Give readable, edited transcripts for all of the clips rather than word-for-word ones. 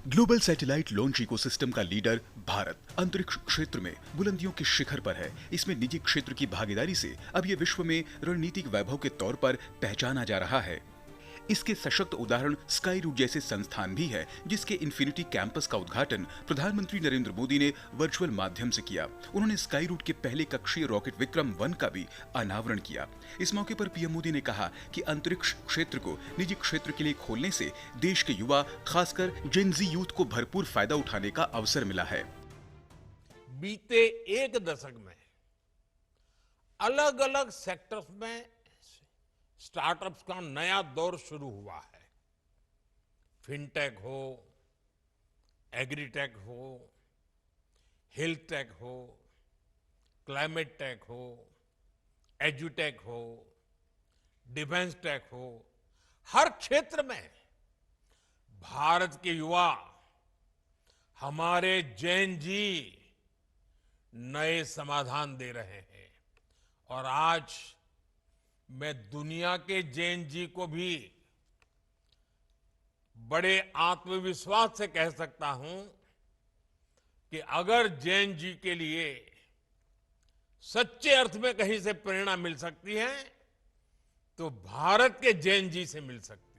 Global satellite launch ecosystem का leader Bharat अंतरिक्ष क्षेत्र में बुलंदियों के शिखर पर है। इसमें निजी क्षेत्र की भागीदारी से अब ये विश्व में रणनीतिक वैभव के तौर पर पहचाना जा रहा है। इसके सशक्त उदाहरण स्काई रूट जैसे संस्थान भी है, जिसके इन्फिनिटी कैंपस का उद्घाटन प्रधानमंत्री नरेंद्र मोदी ने वर्चुअल माध्यम से किया। उन्होंने स्काई रूट के पहले कक्षीय रॉकेट विक्रम 1 का भी अनावरण किया। इस मौके पर पीएम मोदी ने कहा कि अंतरिक्ष क्षेत्र को निजी क्षेत्र के लिए खोलने से देश के युवा, खासकर जेन ज़ी यूथ को भरपूर फायदा उठाने का अवसर मिला है। बीते एक दशक में अलग अलग सेक्टर्स में स्टार्टअप्स का नया दौर शुरू हुआ है। फिनटेक हो, एग्रीटेक हो, हेल्थ टेक हो, क्लाइमेट टेक हो, एजुटेक हो, डिफेंस टेक हो, हर क्षेत्र में भारत के युवा, हमारे जैन जी नए समाधान दे रहे हैं। और आज मैं दुनिया के जैन जी को भी बड़े आत्मविश्वास से कह सकता हूं कि अगर जैन जी के लिए सच्चे अर्थ में कहीं से प्रेरणा मिल सकती है तो भारत के जैन जी से मिल सकती है।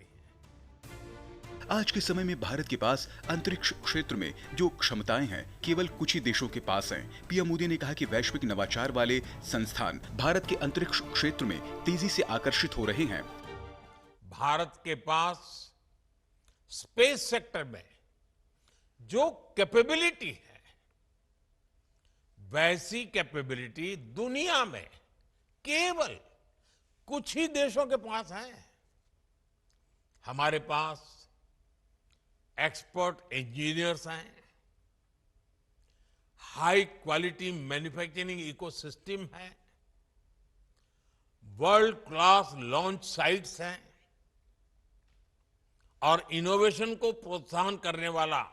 आज के समय में भारत के पास अंतरिक्ष क्षेत्र में जो क्षमताएं हैं केवल कुछ ही देशों के पास हैं। पीएम मोदी ने कहा कि वैश्विक नवाचार वाले संस्थान भारत के अंतरिक्ष क्षेत्र में तेजी से आकर्षित हो रहे हैं। भारत के पास स्पेस सेक्टर में जो कैपेबिलिटी है, वैसी कैपेबिलिटी दुनिया में केवल कुछ ही देशों के पास है। हमारे पास एक्सपर्ट इंजीनियर्स हैं, हाई क्वालिटी मैन्युफैक्चरिंग इकोसिस्टम है, वर्ल्ड क्लास लॉन्च साइट्स हैं और इनोवेशन को प्रोत्साहन करने वाला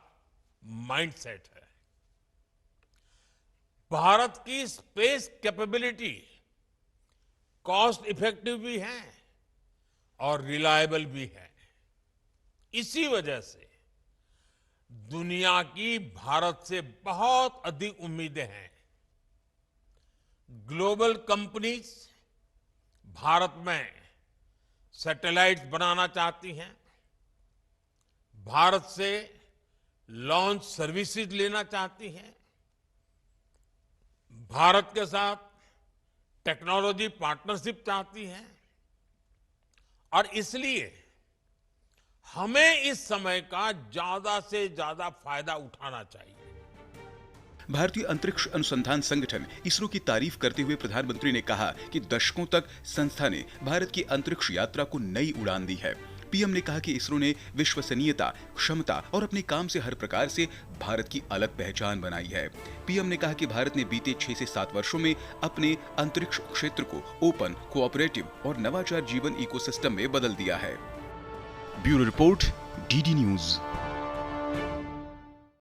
माइंडसेट है। भारत की स्पेस कैपेबिलिटी कॉस्ट इफेक्टिव भी है और रिलायबल भी है। इसी वजह से दुनिया की भारत से बहुत अधिक उम्मीदें हैं। ग्लोबल कंपनीज भारत में सैटेलाइट्स बनाना चाहती हैं, भारत से लॉन्च सर्विसेज लेना चाहती हैं, भारत के साथ टेक्नोलॉजी पार्टनरशिप चाहती हैं और इसलिए हमें इस समय का ज्यादा से ज्यादा फायदा उठाना चाहिए। भारतीय अंतरिक्ष अनुसंधान संगठन इसरो की तारीफ करते हुए प्रधानमंत्री ने कहा कि दशकों तक संस्था ने भारत की अंतरिक्ष यात्रा को नई उड़ान दी है। पीएम ने कहा कि इसरो ने विश्वसनीयता, क्षमता और अपने काम से हर प्रकार से भारत की अलग पहचान बनाई है। पीएम ने कहा कि भारत ने बीते 6 से 7 वर्षों में अपने अंतरिक्ष क्षेत्र को ओपन, कोऑपरेटिव और नवाचार जीवन इकोसिस्टम में बदल दिया है। Bureau report, DD news.